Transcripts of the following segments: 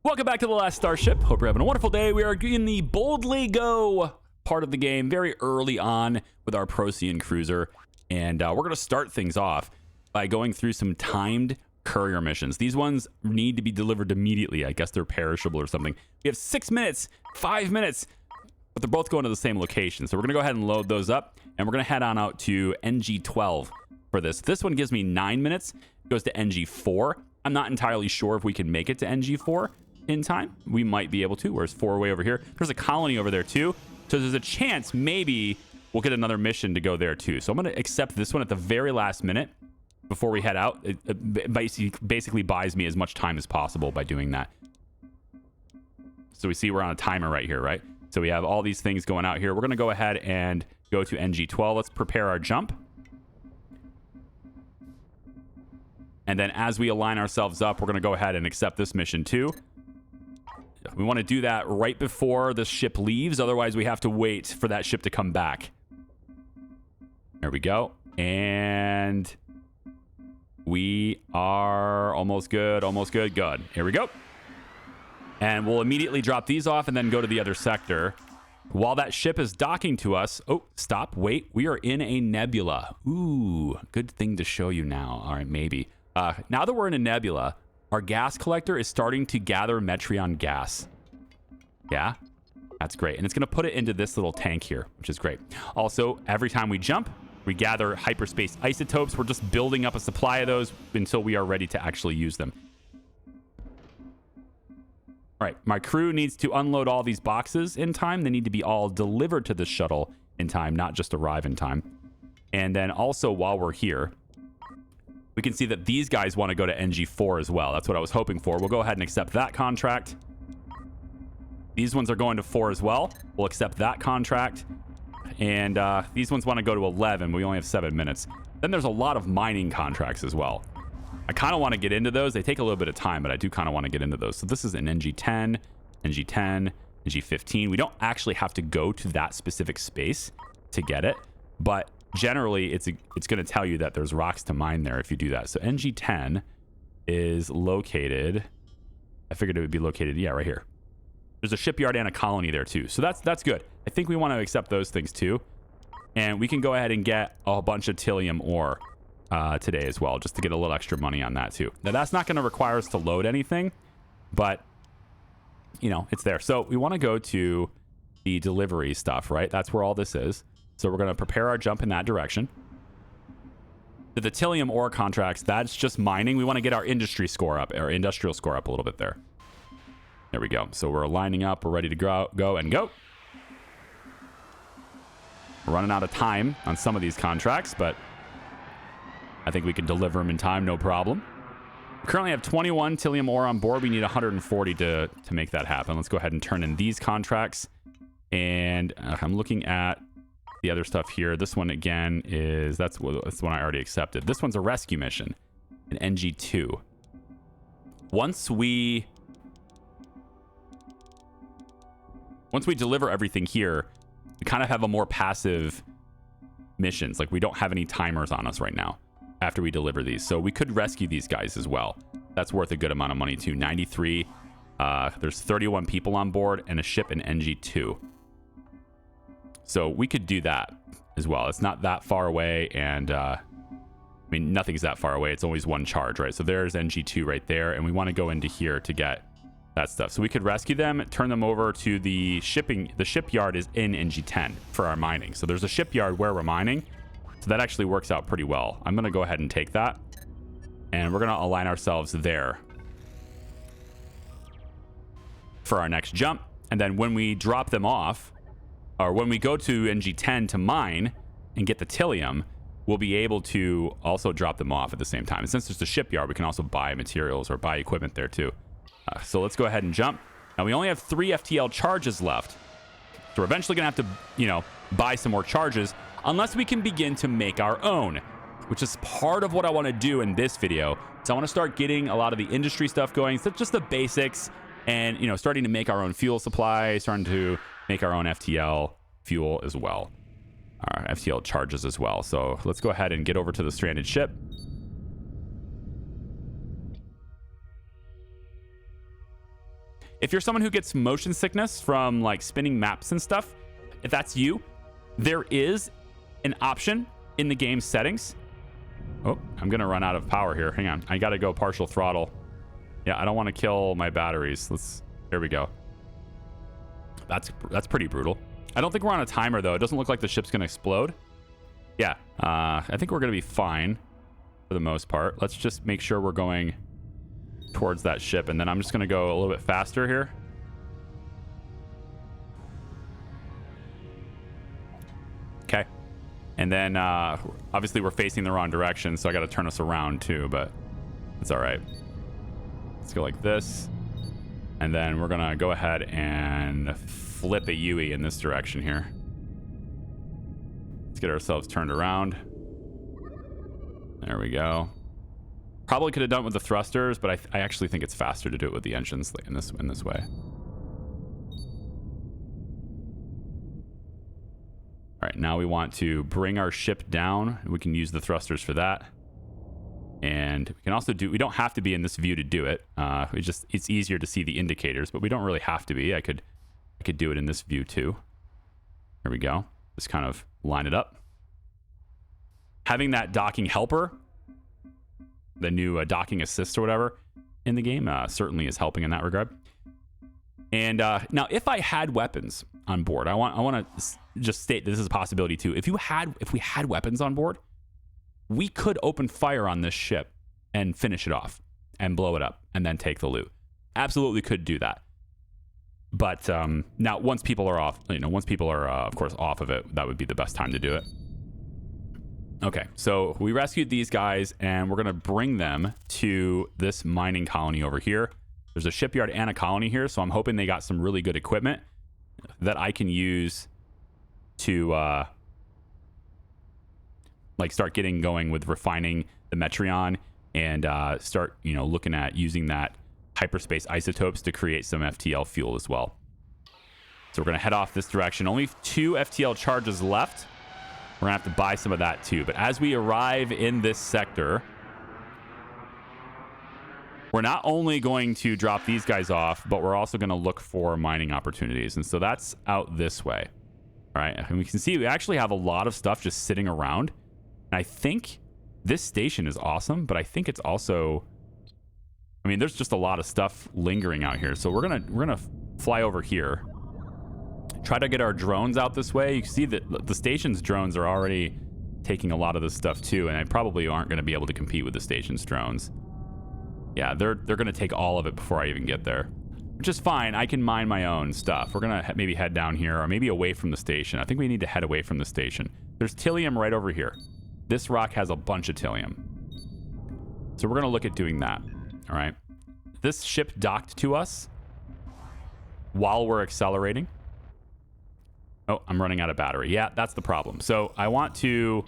Welcome back to the Last Starship. Hope you're having a wonderful day. We are in the Boldly Go part of the game very early on with our Procyon cruiser. And we're going to start things off by going through some timed courier missions. These ones need to be delivered immediately. I guess they're perishable or something. We have 6 minutes, 5 minutes, but they're both going to the same location. So we're going to go ahead and load those up. And we're going to head on out to NG12 for this. This one gives me 9 minutes. It goes to NG4. I'm not entirely sure if we can make it to NG4 in time. We might be able to. Where's 4 way over here? There's a colony over there too. So there's a chance maybe we'll get another mission to go there too. So I'm going to accept this one at the very last minute before we head out. It basically buys me as much time as possible by doing that. So we see we're on a timer right here, right? So we have all these things going out here. We're going to go ahead and go to NG12. Let's prepare our jump. And then as we align ourselves up, we're going to go ahead and accept this mission too. We want to do that right before the ship leaves. Otherwise, we have to wait for that ship to come back. There we go. And we are almost good, almost good. Good. Here we go. And we'll immediately drop these off and then go to the other sector. While that ship is docking to us... Oh, stop. Wait. We are in a nebula. Ooh, good thing to show you now. All right, maybe. Now that we're in a nebula, our gas collector is starting to gather Metreon gas. Yeah, that's great. And it's going to put it into this little tank here, which is great. Also, every time we jump, we gather hyperspace isotopes. We're just building up a supply of those until we are ready to actually use them. All right, my crew needs to unload all these boxes in time. They need to be all delivered to the shuttle in time, not just arrive in time. And then also while we're here, we can see that these guys want to go to NG4 as well. That's what I was hoping for. We'll go ahead and accept that contract. These ones are going to 4 as well. We'll accept that contract. And these ones want to go to 11. We only have 7 minutes. Then there's a lot of mining contracts as well. I kind of want to get into those. They take a little bit of time, but I do kind of want to get into those. So this is an NG10, NG10, NG15. We don't actually have to go to that specific space to get it, but generally it's going to tell you that there's rocks to mine there if you do that. So NG10 is located, I figured it would be located, yeah, right here. There's a shipyard and a colony there too. So that's good. I think we want to accept those things too. And we can go ahead and get a bunch of Tilium ore today as well, just to get a little extra money on that too. Now that's not going to require us to load anything, but you know, it's there. So we want to go to the delivery stuff, right? That's where all this is. So we're going to prepare our jump in that direction. The Tilium ore contracts, that's just mining. We want to get our industry score up, our industrial score up a little bit there. There we go. So we're lining up. We're ready to go and go. We're running out of time on some of these contracts, but I think we can deliver them in time, no problem. We currently have 21 Tilium ore on board. We need 140 to make that happen. Let's go ahead and turn in these contracts. And I'm looking at the other stuff here. This one again is that's one I already accepted. This one's a rescue mission, an NG2. Once we deliver everything here, we kind of have a more passive missions. Like we don't have any timers on us right now after we deliver these, so we could rescue these guys as well. That's worth a good amount of money too. 93. There's 31 people on board and a ship in NG2. So we could do that as well. It's not that far away, and I mean, nothing's that far away. It's always one charge, right? So there's NG2 right there, and we want to go into here to get that stuff. So we could rescue them, turn them over to the shipping. The shipyard is in NG10 for our mining. So there's a shipyard where we're mining. So that actually works out pretty well. I'm going to go ahead and take that, and we're going to align ourselves there for our next jump. And then when we drop them off, or when we go to NG10 to mine and get the Tilium, we'll be able to also drop them off at the same time. And since there's a shipyard, we can also buy materials or buy equipment there too. So let's go ahead and jump. Now we only have 3 FTL charges left. So we're eventually going to have to, you know, buy some more charges unless we can begin to make our own, which is part of what I want to do in this video. So I want to start getting a lot of the industry stuff going. So just the basics and, you know, starting to make our own fuel supply, starting to make our own FTL fuel as well. Our FTL charges as well. So let's go ahead and get over to the stranded ship. If you're someone who gets motion sickness from like spinning maps and stuff, if that's you, there is an option in the game settings. Oh, I'm gonna run out of power here. Hang on, I gotta go partial throttle. Yeah, I don't want to kill my batteries. There we go. That's pretty brutal. I don't think we're on a timer though. It doesn't look like the ship's gonna explode. Yeah, I think we're gonna be fine for the most part. Let's just make sure we're going towards that ship, and then I'm just gonna go a little bit faster here. Okay, and then obviously we're facing the wrong direction, so I got to turn us around too, but it's all right. Let's go like this, and then we're gonna go ahead and flip a Yui in this direction here. Let's get ourselves turned around. There we go. Probably could have done it with the thrusters, but I actually think it's faster to do it with the engines in this way. All right, now we want to bring our ship down. We can use the thrusters for that. And we can also do, we don't have to be in this view to do it. It's easier to see the indicators, but we don't really have to be. I could do it in this view too. There we go. Just kind of line it up. Having that docking helper, the new docking assist or whatever in the game, certainly is helping in that regard. And now, if I had weapons on board, I want to just state that this is a possibility too. If we had weapons on board, we could open fire on this ship and finish it off and blow it up and then take the loot. Absolutely could do that. But now, once people are off, of course, off of it, that would be the best time to do it. Okay, so we rescued these guys, and we're going to bring them to this mining colony over here. There's a shipyard and a colony here, so I'm hoping they got some really good equipment that I can use to like start getting going with refining the Metreon and start, looking at using that hyperspace isotopes to create some FTL fuel as well. So we're going to head off this direction. Only 2 FTL charges left. We're going to have to buy some of that too. But as we arrive in this sector, we're not only going to drop these guys off, but we're also going to look for mining opportunities. And so that's out this way. All right. And we can see we actually have a lot of stuff just sitting around. And I think this station is awesome, but I think it's also, there's just a lot of stuff lingering out here. So we're going to fly over here. Try to get our drones out this way. You can see that the station's drones are already taking a lot of this stuff too, and I probably aren't going to be able to compete with the station's drones. Yeah, they're going to take all of it before I even get there, which is fine. I can mine my own stuff. We're going to maybe head down here or maybe away from the station. I think we need to head away from the station. There's Tillium right over here. This rock has a bunch of Tillium. So we're going to look at doing that. All right. This ship docked to us while we're accelerating. Oh, I'm running out of battery. Yeah, that's the problem. So I want to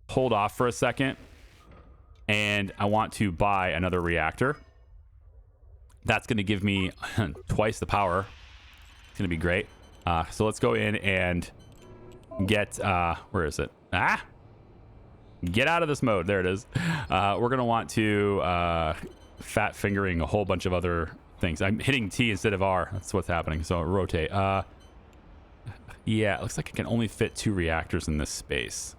hold off for a second, and I want to buy another reactor. That's going to give me twice the power. It's going to be great. So let's go in and get... where is it? Get out of this mode. There it is. We're going to want to fat fingering a whole bunch of other things. I'm hitting T instead of R. That's what's happening. So rotate. Yeah, it looks like I can only fit 2 reactors in this space.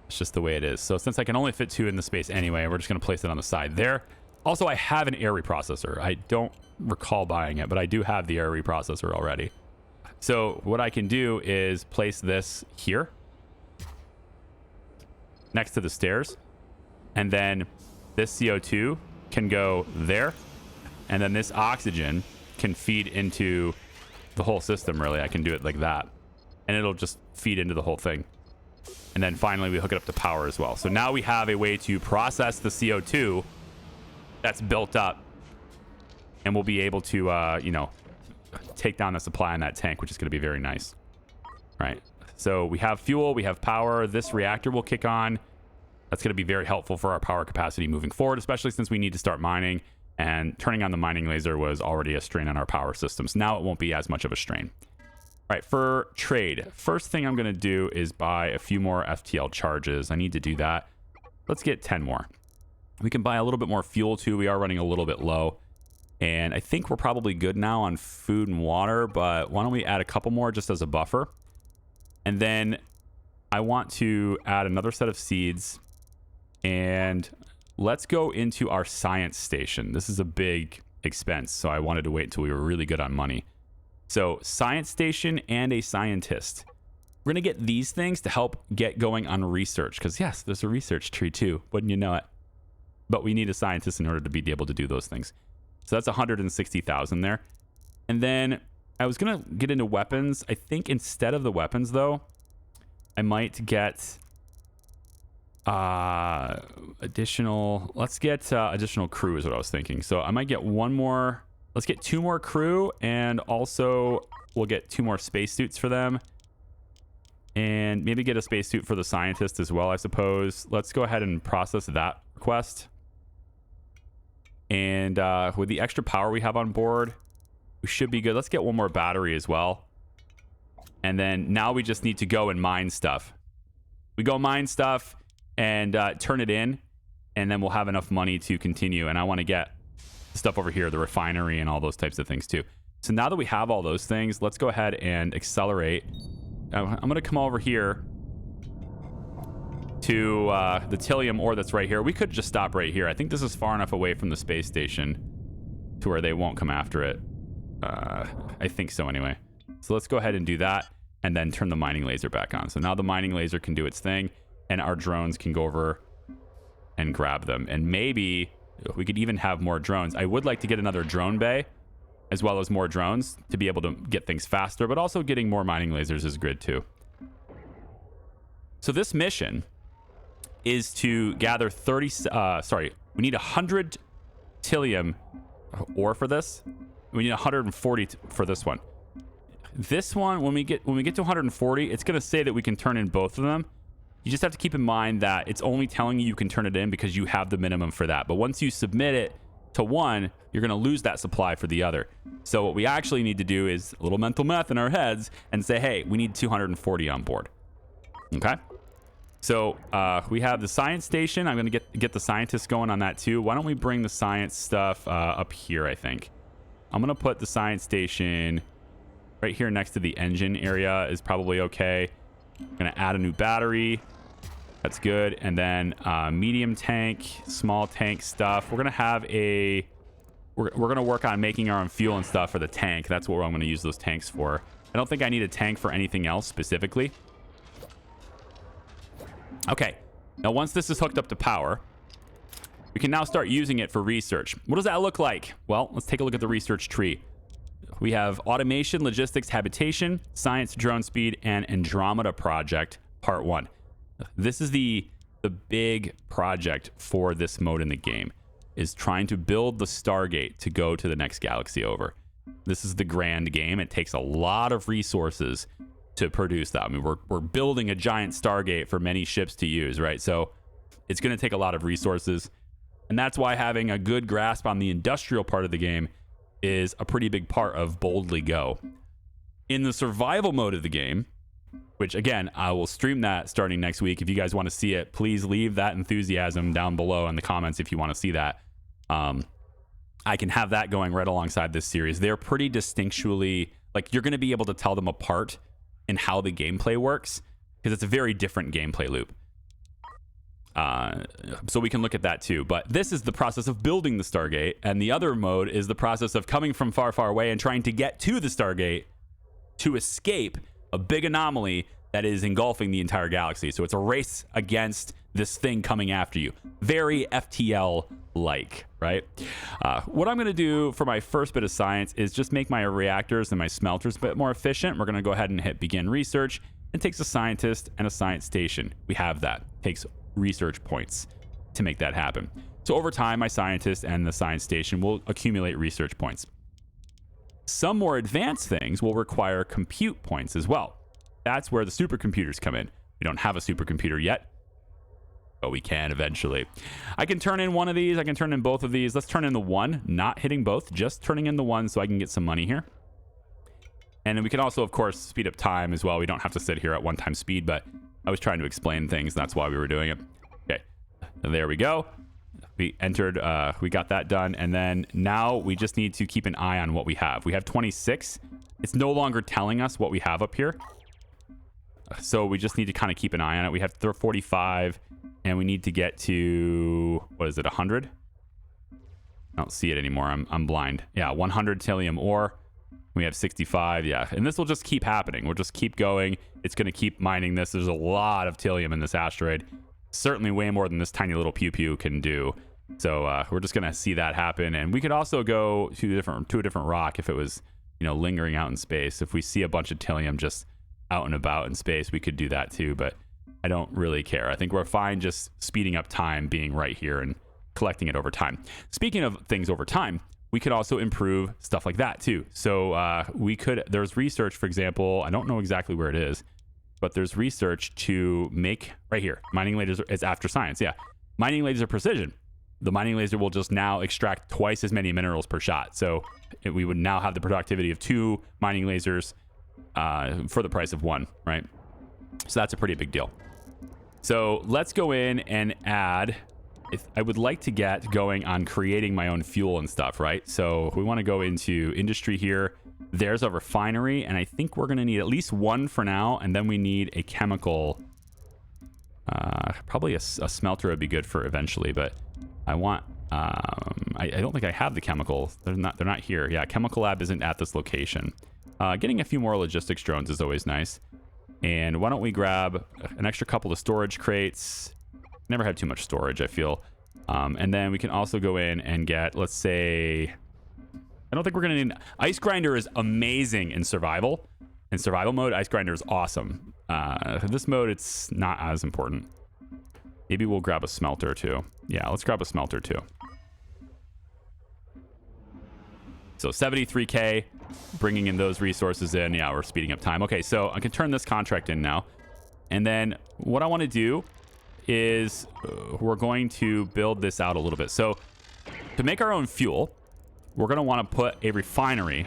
It's just the way it is. So since I can only fit 2 in the space anyway, we're just going to place it on the side there. Also, I have an air reprocessor. I don't recall buying it, but I do have the air reprocessor already. So what I can do is place this here next to the stairs. And then this CO2 can go there. And then this oxygen can feed into the whole system, really. I can do it like that. And it'll just feed into the whole thing. And then finally, we hook it up to power as well. So now we have a way to process the CO2 that's built up. And we'll be able to, take down the supply in that tank, which is going to be very nice. All right. So we have fuel, we have power. This reactor will kick on. That's going to be very helpful for our power capacity moving forward, especially since we need to start mining. And turning on the mining laser was already a strain on our power systems. Now it won't be as much of a strain. All right, for trade, first thing I'm going to do is buy a few more FTL charges. I need to do that. Let's get 10 more. We can buy a little bit more fuel too. We are running a little bit low. And I think we're probably good now on food and water, but why don't we add a couple more just as a buffer? And then I want to add another set of seeds, and let's go into our science station. This is a big expense, so I wanted to wait until we were really good on money. So science station and a scientist. We're going to get these things to help get going on research, because yes, there's a research tree too, wouldn't you know it? But we need a scientist in order to be able to do those things. So that's 160,000 there. And then I was going to get into weapons. I think instead of the weapons, though, I might get additional... Let's get additional crew is what I was thinking. So I might get one more... Let's get 2 more crew, and also we'll get 2 more spacesuits for them. And maybe get a spacesuit for the scientist as well, I suppose. Let's go ahead and process that request. And with the extra power we have on board, we should be good. Let's get one more battery as well. And then now we just need to go and mine stuff. We go mine stuff and turn it in, and then we'll have enough money to continue. And I want to get stuff over here, the refinery and all those types of things too. So now that we have all those things, let's go ahead and accelerate. I'm going to come over here to the Tillium ore that's right here. We could just stop right here. I think this is far enough away from the space station to where they won't come after it. I think so anyway. So let's go ahead and do that and then turn the mining laser back on. So now the mining laser can do its thing and our drones can go over and grab them. And maybe we could even have more drones. I would like to get another drone bay as well as more drones to be able to get things faster, but also getting more mining lasers is good too. So this mission is to gather we need 100 Tillium ore for this. We need 140 for this one. This one, when we get to 140, it's going to say that we can turn in both of them. You just have to keep in mind that it's only telling you can turn it in because you have the minimum for that. But once you submit it to one, you're going to lose that supply for the other. So what we actually need to do is a little mental math in our heads and say, hey, we need 240 on board. Okay? So we have the science station. I'm going to get the scientists going on that too. Why don't we bring the science stuff up here, I think. I'm going to put the science station right here next to the engine area is probably okay. I'm going to add a new battery. That's good. And then medium tank, small tank stuff. We're going to have a... We're going to work on making our own fuel and stuff for the tank. That's what I'm going to use those tanks for. I don't think I need a tank for anything else specifically. Okay. Now, once this is hooked up to power, we can now start using it for research. What does that look like? Well, let's take a look at the research tree. We have automation, logistics, habitation, science, drone speed, and Andromeda project, part 1. This is the big project for this mode in the game, is trying to build the Stargate to go to the next galaxy over. This is the grand game. It takes a lot of resources to produce that. I mean, we're building a giant Stargate for many ships to use, right? So it's going to take a lot of resources. And that's why having a good grasp on the industrial part of the game is a pretty big part of Boldly Go. In the survival mode of the game, which again, I will stream that starting next week. If you guys want to see it, please leave that enthusiasm down below in the comments if you want to see that. I can have that going right alongside this series. They're pretty distinctually, like, you're going to be able to tell them apart in how the gameplay works, because it's a very different gameplay loop. So we can look at that too. But this is the process of building the Stargate, and the other mode is the process of coming from far, far away and trying to get to the Stargate to escape a big anomaly that is engulfing the entire galaxy. So it's a race against this thing coming after you. Very FTL-like, right? What I'm going to do for my first bit of science is just make my reactors and my smelters a bit more efficient. We're going to go ahead and hit begin research. It takes a scientist and a science station. We have that. It takes research points to make that happen. So over time, my scientist and the science station will accumulate research points. Some more advanced things will require compute points as well. That's where the supercomputers come in. We don't have a supercomputer yet, but we can eventually. I can turn in one of these. I can turn in both of these. Let's turn in the one, not hitting both, just turning in the one so I can get some money here. And then we can also, of course, speed up time as well. We don't have to sit here at one time speed, but I was trying to explain things. That's why we were doing it. Okay, there we go. We entered, we got that done. And then now we just need to keep an eye on what we have. We have 26. It's no longer telling us what we have up here. So we just need to kind of keep an eye on it. We have 45 and we need to get to, what is it, 100? I don't see it anymore. I'm blind. Yeah, 100 thallium ore. We have 65. Yeah, and this will just keep happening. We'll just keep going. It's going to keep mining this. There's a lot of thallium in this asteroid. Certainly way more than this tiny little pew-pew can do. So we're just going to see that happen. And we could also go to a different rock if it was, you know, lingering out in space. If we see a bunch of thallium just out and about in space, we could do that too. But I don't really care. I think we're fine just speeding up time, being right here and collecting it over time. Speaking of things over time, we could also improve stuff like that too. So there's research, for example, I don't know exactly where it is, but there's research to make, right here, mining lasers is after science. Yeah, mining laser precision. The mining laser will just now extract twice as many minerals per shot. So we would now have the productivity of 2 mining lasers for the price of 1, right? So that's a pretty big deal. So let's go in and add, I would like to get going on creating my own fuel and stuff, right? So we want to go into industry here. There's a refinery, and I think we're going to need at least 1 for now, and then we need a chemical. Probably a smelter would be good for eventually, but I want, I don't think I have the chemical. They're not here. Yeah, chemical lab isn't at this location. Getting a few more logistics drones is always nice. And why don't we grab an extra couple of storage crates? Never had too much storage, I feel. And then we can also go in and get, let's say, I don't think we're going to need... Ice Grinder is amazing in survival. In survival mode, Ice Grinder is awesome. This mode, it's not as important. Maybe we'll grab a smelter too. Yeah, let's grab a smelter too. So 73K, bringing in those resources in. Yeah, we're speeding up time. Okay, so I can turn this contract in now. And then what I want to do is we're going to build this out a little bit. So to make our own fuel, we're going to want to put a refinery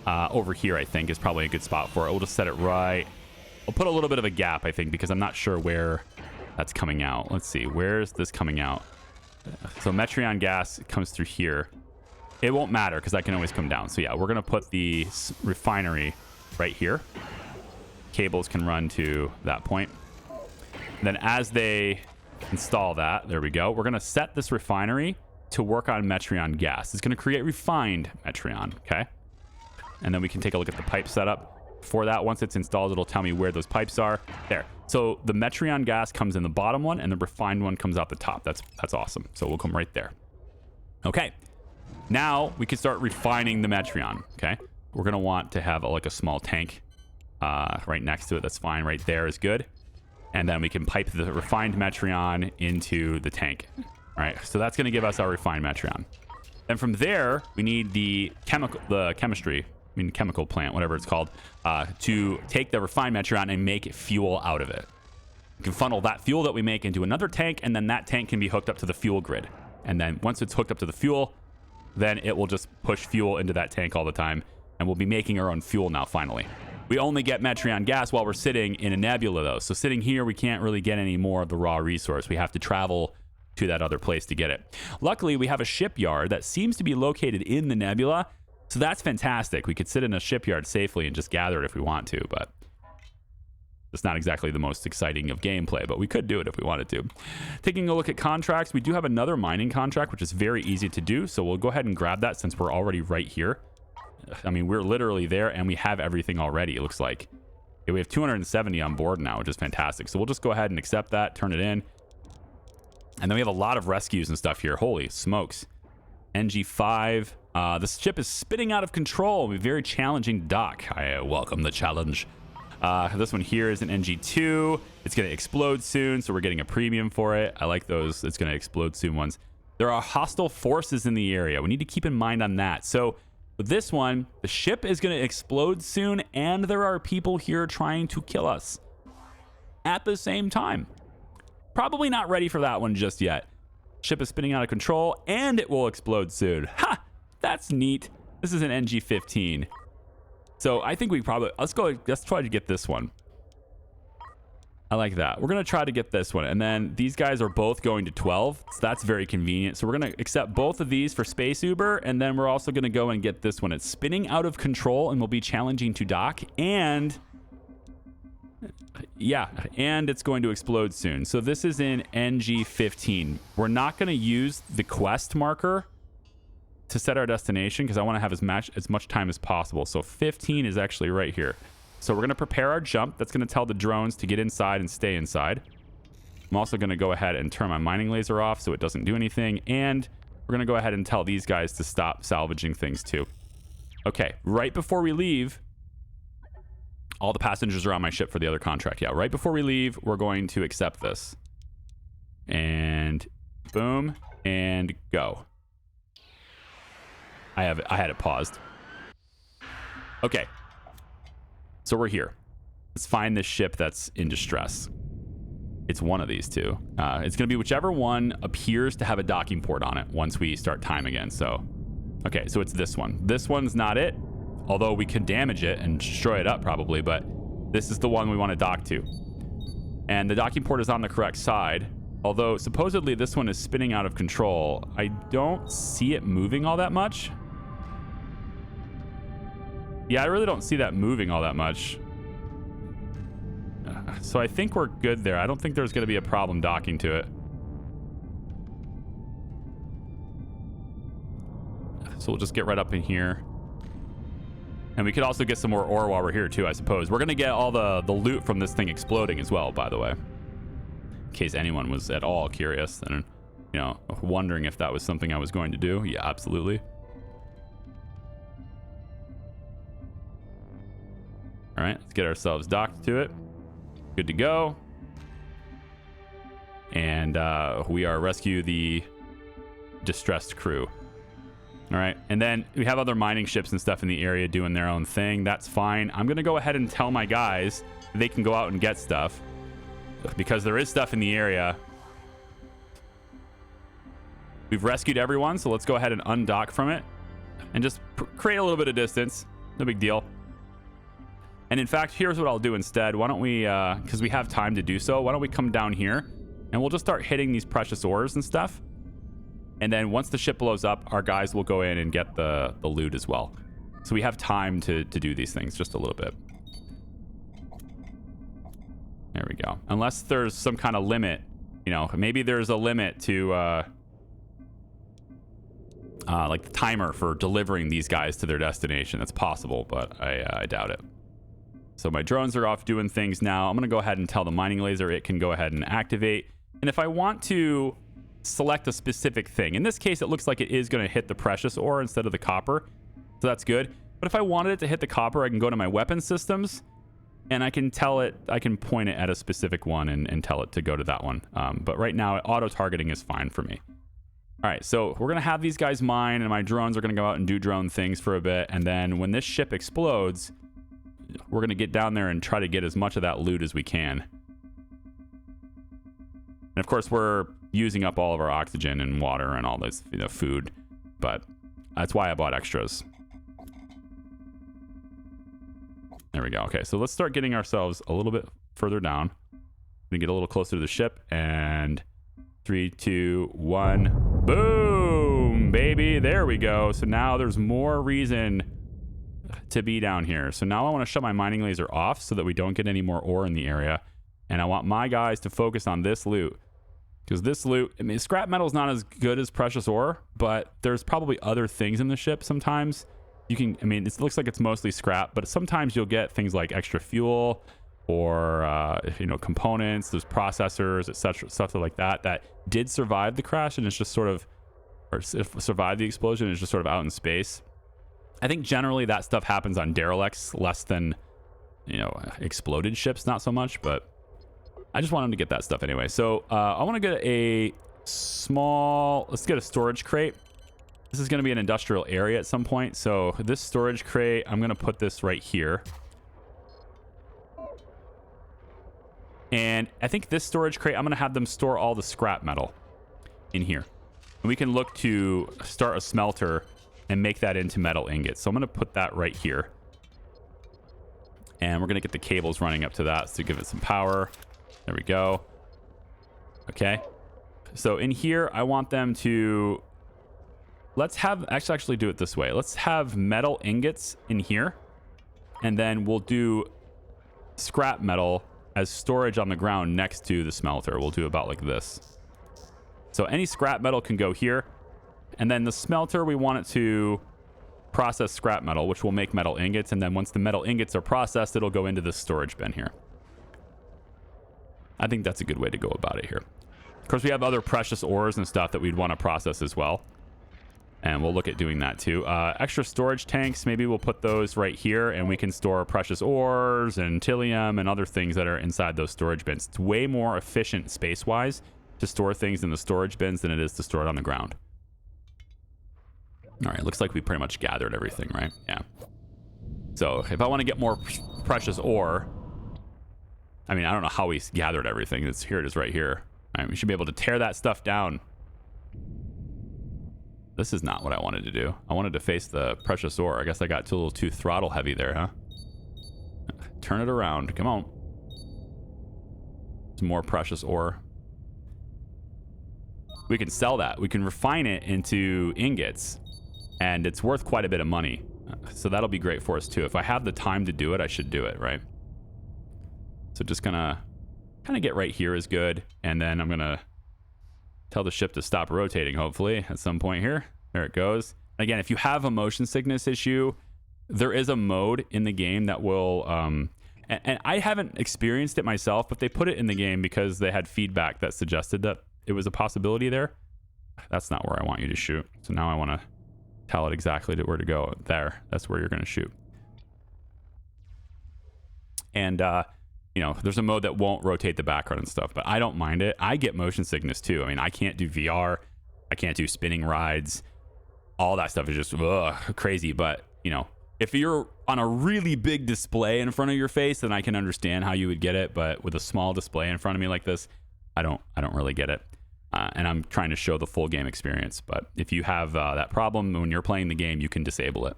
over here, I think, is probably a good spot for it. We'll just set it right. I'll put a little bit of a gap, I think, because I'm not sure where that's coming out. Let's see. Where's this coming out? So Metreon gas comes through here. It won't matter because that can always come down. So yeah, we're going to put the refinery right here. Cables can run to that point. And then as they install that, there we go. We're going to set this refinery to work on Metreon gas. It's going to create refined Metreon, okay? And then we can take a look at the pipe setup. For that, once it's installed, it'll tell me where those pipes are. There. So the Metreon gas comes in the bottom one, and the refined one comes out the top. That's awesome. So we'll come right there. Okay. Now we can start refining the Metreon, okay? We're going to want to have like a small tank right next to it. That's fine. Right there is good. And then we can pipe the refined Metreon into the tank. All right, so that's going to give us our refined Metreon. And from there, we need the chemical plant, whatever it's called, to take the refined Metreon and make fuel out of it. We can funnel that fuel that we make into another tank, and then that tank can be hooked up to the fuel grid. And then once it's hooked up to the fuel, then it will just push fuel into that tank all the time, and we'll be making our own fuel now, finally. We only get Metreon gas while we're sitting in a nebula, though. So sitting here, we can't really get any more of the raw resource. We have to travel to that other place to get it. Luckily, we have a shipyard that seems to be located in the nebula, so that's fantastic. We could sit in a shipyard safely and just gather it if we want to, but it's not exactly the most exciting of gameplay, but we could do it if we wanted to. Taking a look at contracts, we do have another mining contract, which is very easy to do, so we'll go ahead and grab that since we're already right here. I mean, we're literally there, and we have everything already, it looks like. Yeah, we have 270 on board now, which is fantastic. So we'll just go ahead and accept that, turn it in. And then we have a lot of rescues and stuff here. Holy smokes. NG5. This ship is spinning out of control. It'll be very challenging to dock. I welcome the challenge. This one here is an NG2. It's going to explode soon, so we're getting a premium for it. I like those. It's going to explode soon ones. There are hostile forces in the area. We need to keep in mind on that. So with this one, the ship is going to explode soon, and there are people here trying to kill us at the same time. Probably not ready for that one just yet. Ship is spinning out of control, and it will explode soon. Ha! That's neat. This is an NG-15. So I think we probably... Let's try to get this one. I like that. We're going to try to get this one. And then these guys are both going to 12. So that's very convenient. So we're going to accept both of these for Space Uber. And then we're also going to go and get this one. It's spinning out of control and will be challenging to dock. And yeah, and it's going to explode soon. So this is in NG15. We're not going to use the quest marker to set our destination because I want to have as much time as possible. So 15 is actually right here. So we're going to prepare our jump. That's going to tell the drones to get inside and stay inside. I'm also going to go ahead and turn my mining laser off so it doesn't do anything. And we're going to go ahead and tell these guys to stop salvaging things too. Okay, right before we leave, all the passengers are on my ship for the other contract. Yeah, right before we leave, we're going to accept this. And boom, and go. I had it paused. Okay. So we're here. Let's find this ship that's in distress. It's one of these two. It's going to be whichever one appears to have a docking port on it once we start time again. So, okay, so it's this one. This one's not it, although we could damage it and destroy it up probably, but this is the one we want to dock to. And the docking port is on the correct side, although supposedly this one is spinning out of control. I don't see it moving all that much. Yeah, I really don't see that moving all that much. So I think we're good there. I don't think there's going to be a problem docking to it. So we'll just get right up in here. And we could also get some more ore while we're here too, I suppose. We're going to get all the loot from this thing exploding as well, by the way. In case anyone was at all curious and, you know, wondering if that was something I was going to do. Yeah, absolutely. All right, let's get ourselves docked to it. Good to go. And we are rescue the distressed crew. All right, and then we have other mining ships and stuff in the area doing their own thing. That's fine. I'm going to go ahead and tell my guys they can go out and get stuff because there is stuff in the area. We've rescued everyone, so let's go ahead and undock from it and just create a little bit of distance. No big deal. And in fact, here's what I'll do instead. Why don't we, because we have time to do so, why don't we come down here and we'll just start hitting these precious ores and stuff. And then once the ship blows up, our guys will go in and get the loot as well. So we have time to do these things just a little bit. There we go. Unless there's some kind of limit, you know, maybe there's a limit to like the timer for delivering these guys to their destination. That's possible, but I doubt it. So my drones are off doing things now. I'm going to go ahead and tell the mining laser it can go ahead and activate. And if I want to select a specific thing, in this case, it looks like it is going to hit the precious ore instead of the copper. So that's good. But if I wanted it to hit the copper, I can go to my weapon systems and I can tell it, I can point it at a specific one and tell it to go to that one. But right now, auto targeting is fine for me. All right, so we're going to have these guys mine and my drones are going to go out and do drone things for a bit. And then when this ship explodes, we're going to get down there and try to get as much of that loot as we can. And of course, we're using up all of our oxygen and water and all this, you know, food. But that's why I bought extras. There we go. Okay, so let's start getting ourselves a little bit further down. Gonna get a little closer to the ship. And 3, 2, 1. Boom, baby. There we go. So now there's more reason to be down here. So now I want to shut my mining laser off so that we don't get any more ore in the area. And I want my guys to focus on this loot. Because this loot, I mean, scrap metal is not as good as precious ore, but there's probably other things in the ship sometimes. You can, I mean, it looks like it's mostly scrap, but sometimes you'll get things like extra fuel or, you know, components, there's processors, etc., stuff like that, that did survive the crash and it's just sort of, or survived the explosion and is just sort of out in space. I think generally that stuff happens on derelicts less than, you know, exploded ships, not so much, but I just want them to get that stuff anyway. So I want to get a small, let's get a storage crate. This is going to be an industrial area at some point. So this storage crate, I'm going to put this right here. And I think this storage crate, I'm going to have them store all the scrap metal in here. And we can look to start a smelter and make that into metal ingots. So I'm going to put that right here. And we're going to get the cables running up to that to give it some power. There we go. Okay. So in here, I want them to... Let's have... Actually do it this way. Let's have metal ingots in here. And then we'll do scrap metal as storage on the ground next to the smelter. We'll do about like this. So any scrap metal can go here. And then the smelter, we want it to process scrap metal, which will make metal ingots. And then once the metal ingots are processed, it'll go into the storage bin here. I think that's a good way to go about it here. Of course, we have other precious ores and stuff that we'd want to process as well. And we'll look at doing that too. Extra storage tanks, maybe we'll put those right here and we can store precious ores and tilium and other things that are inside those storage bins. It's way more efficient space-wise to store things in the storage bins than it is to store it on the ground. All right, looks like we pretty much gathered everything, right? Yeah. So if I want to get more precious ore, I mean, I don't know how we gathered everything. Here it is right here. All right, we should be able to tear that stuff down. This is not what I wanted to do. I wanted to face the precious ore. I guess I got a little too throttle heavy there, huh? Turn it around. Come on. Some more precious ore. We can sell that. We can refine it into ingots. And it's worth quite a bit of money. So that'll be great for us too. If I have the time to do it, I should do it, right? So just gonna kind of get right here is good. And then I'm gonna tell the ship to stop rotating, hopefully, at some point here. There it goes. Again, if you have a motion sickness issue, there is a mode in the game that will... and I haven't experienced it myself, but they put it in the game because they had feedback that suggested that it was a possibility there. That's not where I want you to shoot. So now I want to tell it exactly where to go. There. That's where you're going to shoot. And... you know, there's a mode that won't rotate the background and stuff, but I don't mind it. I get motion sickness too. I mean, I can't do VR. I can't do spinning rides. All that stuff is just crazy. But, you know, if you're on a really big display in front of your face, then I can understand how you would get it. But with a small display in front of me like this, I don't really get it. And I'm trying to show the full game experience. But if you have that problem when you're playing the game, you can disable it.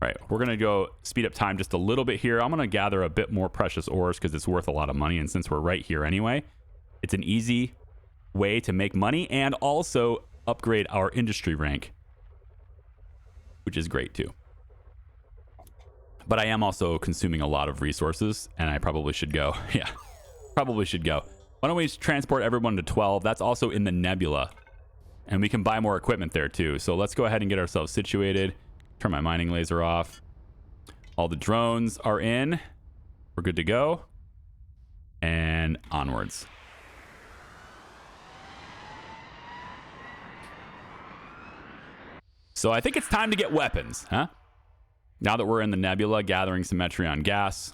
All right, we're going to go speed up time just a little bit here. I'm going to gather a bit more precious ores because it's worth a lot of money. And since we're right here anyway, it's an easy way to make money and also upgrade our industry rank, which is great too. But I am also consuming a lot of resources and I probably should go. Yeah, probably should go. Why don't we transport everyone to 12? That's also in the nebula. And we can buy more equipment there too. So let's go ahead and get ourselves situated. Turn my mining laser off. All the drones are in. We're good to go. And onwards. So I think it's time to get weapons, huh? Now that we're in the nebula gathering some Metreon gas,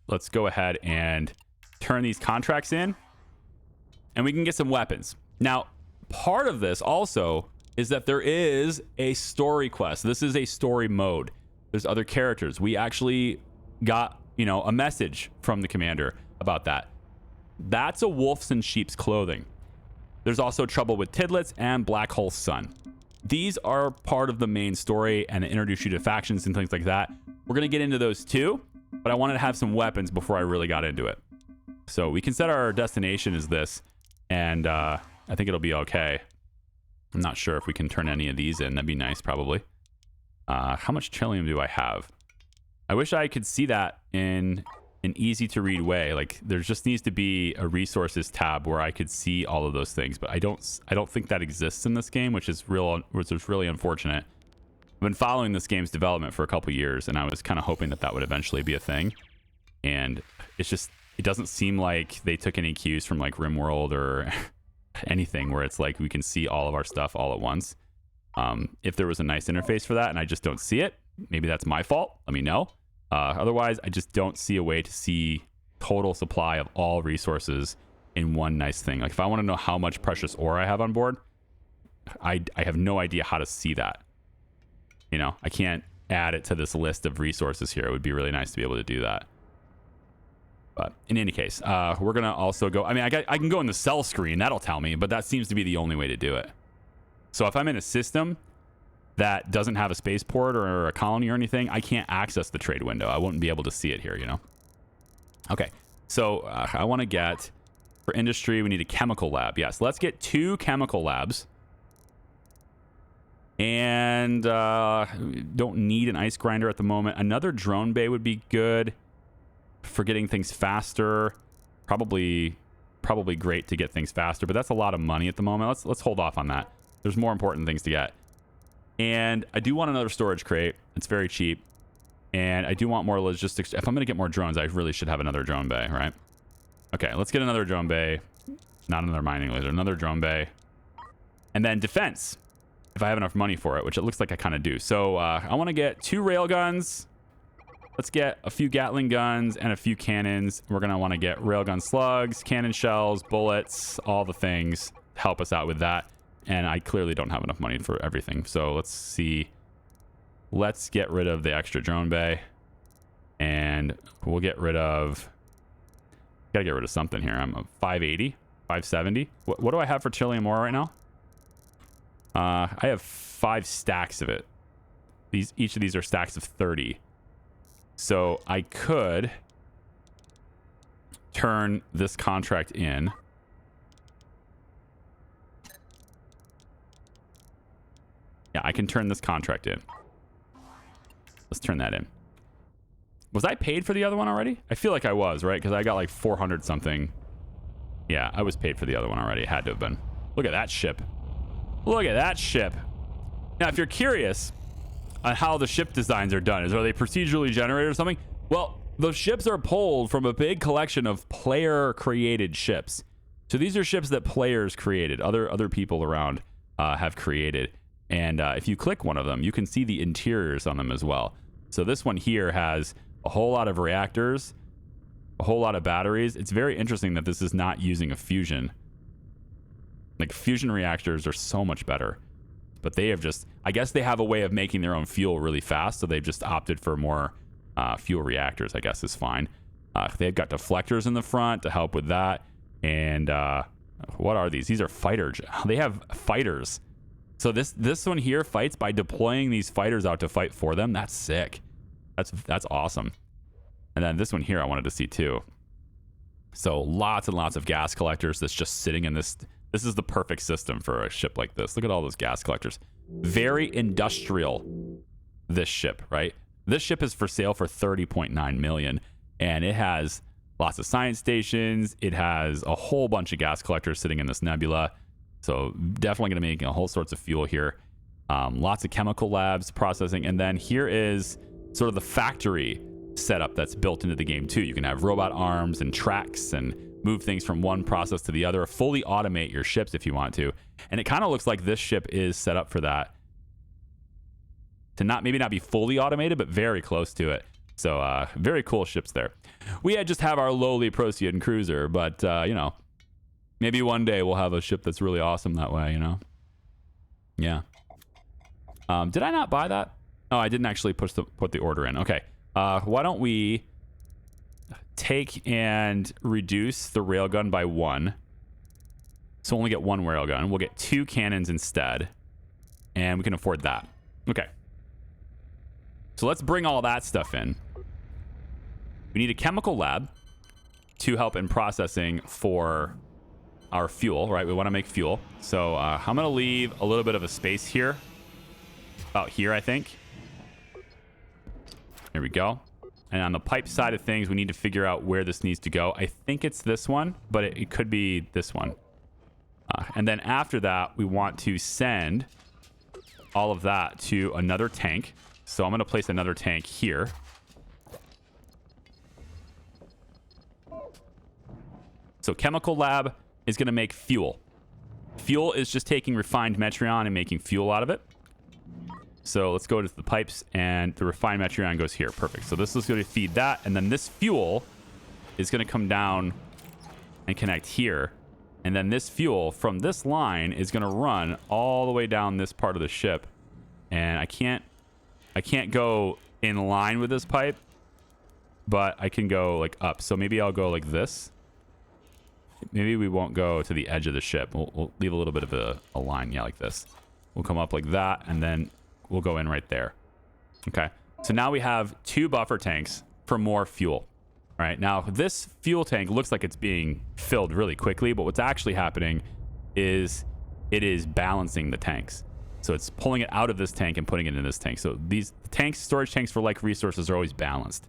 let's go ahead and turn these contracts in. And we can get some weapons. Now, part of this also... is that there is a story quest. This is a story mode. There's other characters. We actually got, you know, a message from the commander about that. That's a wolf's in sheep's clothing. There's also trouble with Tidlets and Black Hole Sun. These are part of the main story and introduce you to factions and things like that. We're going to get into those too, but I wanted to have some weapons before I really got into it. So we can set our destination as this, and I think it'll be okay. I'm not sure if we can turn any of these in. That'd be nice, probably. How much trillium do I have? I wish I could see that in an easy-to-read way. Like, there just needs to be a resources tab where I could see all of those things. But I don't think that exists in this game, which is really unfortunate. I've been following this game's development for a couple years, and I was kind of hoping that that would eventually be a thing. And it's just, it doesn't seem like they took any cues from, like, RimWorld or... anything where it's like we can see all of our stuff all at once. If there was a nice interface for that and I just don't see it, maybe that's my fault. Let me know. Otherwise, I just don't see a way to see total supply of all resources in one nice thing. Like if I want to know how much precious ore I have on board, I have no idea how to see that. You know, I can't add it to this list of resources here. It would be really nice to be able to do that. But in any case, we're going to also go... I mean, I can go in the sell screen. That'll tell me. But that seems to be the only way to do it. So if I'm in a system that doesn't have a spaceport or a colony or anything, I can't access the trade window. I won't be able to see it here, you know? Okay. So I want to get, for industry, we need a chemical lab. Yes, let's get 2 chemical labs. And don't need an ice grinder at the moment. Another drone bay would be good for getting things faster. Probably great to get things faster, but that's a lot of money at the moment. Let's hold off on that. There's more important things to get. And I do want another storage crate. It's very cheap. And I do want more logistics. If I'm going to get more drones, I really should have another drone bay, right? Okay, let's get another drone bay. Not another mining laser, another drone bay. And then defense, if I have enough money for it, which it looks like I kind of do. So I want to get 2 rail guns. Let's get a few Gatling guns and a few cannons. We're going to want to get railgun slugs, cannon shells, bullets, all the things to help us out with that. And I clearly don't have enough money for everything. So let's see. Let's get rid of the extra drone bay. And we'll get rid of... Gotta get rid of something here. I'm 580, 570. What do I have for Chilean ore right now? I have 5 stacks of it. Each of these are stacks of 30. So I could turn this contract in. Yeah, I can turn this contract in. Let's turn that in. Was I paid for the other one already? I feel like I was, right? Because I got like 400 something. Yeah, I was paid for the other one already. It had to have been. Look at that ship. Look at that ship. Now, if you're curious on how the ship designs are done, are they procedurally generated or something? Well, those ships are pulled from a big collection of player-created ships. So these are ships that players created, other people around have created. And if you click one of them, you can see the interiors on them as well. So this one here has a whole lot of reactors, a whole lot of batteries. It's very interesting that this is not using a fusion. Like, fusion reactors are so much better. But they have just... I guess they have a way of making their own fuel really fast, so they've just opted for more fuel reactors, I guess is fine. They've got deflectors in the front to help with that. And what are these? These are fighters. They have fighters. So this one here fights by deploying these fighters out to fight for them. That's sick. That's awesome. And then this one here I wanted to see too. So lots and lots of gas collectors that's just sitting in this. This is the perfect system for a ship like this. Look at all those gas collectors. Very industrial, this ship, right? This ship is for sale for 30.9 million. And it has lots of science stations. It has a whole bunch of gas collectors sitting in this nebula. So definitely going to make a whole sorts of fuel here. Lots of chemical labs, processing. And then here is sort of the factory setup that's built into the game too. You can have robot arms and tracks and move things from one process to the other, fully automate your ships if you want to. And it kind of looks like this ship is set up for that. To maybe not be fully automated, but very close to it. So very cool ships there. We just have our lowly Procyon cruiser, but you know, maybe one day we'll have a ship that's really awesome that way, you know? Yeah. Did I not buy that? Oh, I didn't actually put the order in. Okay. Why don't we take and reduce the railgun by 1. So only get 1 railgun. We'll get 2 cannons instead. And we can afford that. Okay. So let's bring all that stuff in. We need a chemical lab to help in processing for our fuel, right? We want to make fuel. So I'm going to leave a little bit of a space here. About here, I think. There we go. And on the pipe side of things, we need to figure out where this needs to go. I think it's this one, but it could be this one. And then after that, we want to send all of that to another tank. So I'm going to place another tank here. So chemical lab is going to make fuel. Fuel is just taking refined Metreon and making fuel out of it. So let's go to the pipes, and the refined Metreon goes here. Perfect. So this is going to feed that, and then this fuel is going to come down and connect here. And then this fuel from this line is going to run all the way down this part of the ship. And I can't go in line with this pipe, but I can go like up. So maybe I'll go like this. Maybe we won't go to the edge of the ship. We'll leave a little bit of a line, yeah, like this. We'll come up like that, and then we'll go in right there. Okay. So now we have 2 buffer tanks for more fuel. All right, now this fuel tank looks like it's being filled really quickly, but what's actually happening is it is balancing the tanks. So it's pulling it out of this tank and putting it in this tank. So these tanks, storage tanks for like resources, are always balanced.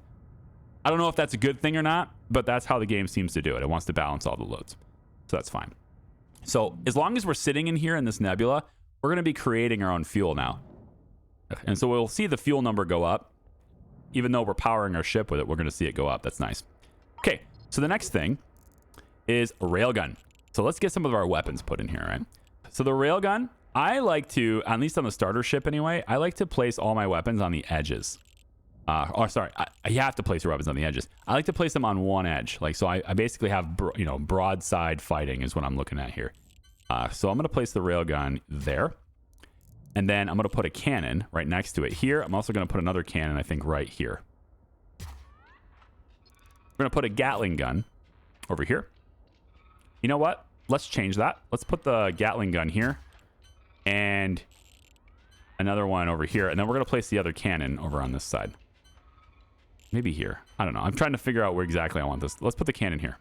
I don't know if that's a good thing or not, but that's how the game seems to do it. It wants to balance all the loads. So that's fine. So as long as we're sitting in here in this nebula, we're going to be creating our own fuel now. And so we'll see the fuel number go up. Even though we're powering our ship with it, we're going to see it go up. That's nice. Okay, so the next thing is a railgun. So let's get some of our weapons put in here, right? So the railgun, I like to, at least on the starter ship anyway, I like to place all my weapons on the edges. You have to place your weapons on the edges. I like to place them on one edge. Like, so I basically have, broadside fighting is what I'm looking at here. So I'm going to place the railgun there. And then I'm going to put a cannon right next to it here. I'm also going to put another cannon, I think, right here. We're going to put a Gatling gun over here. You know what? Let's change that. Let's put the Gatling gun here. And another one over here. And then we're going to place the other cannon over on this side. Maybe here. I don't know. I'm trying to figure out where exactly I want this. Let's put the cannon here.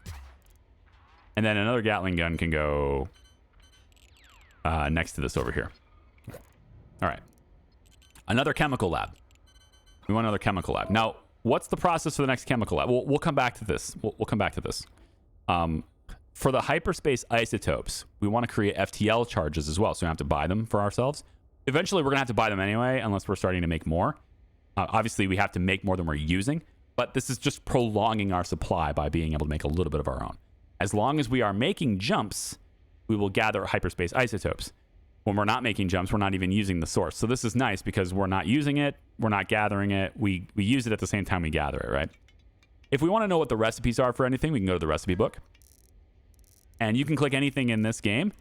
And then another Gatling gun can go next to this over here. All right. Another chemical lab. We want another chemical lab. Now, what's the process for the next chemical lab? We'll come back to this. We'll come back to this. For the hyperspace isotopes, we want to create FTL charges as well, so we have to buy them for ourselves. Eventually, we're going to have to buy them anyway, unless we're starting to make more. Obviously, we have to make more than we're using, but this is just prolonging our supply by being able to make a little bit of our own. As long as we are making jumps, we will gather hyperspace isotopes. When we're not making jumps, we're not even using the source. So this is nice because we're not using it, we're not gathering it, we use it at the same time we gather it, right? If we want to know what the recipes are for anything, we can go to the recipe book. And you can click anything in this game,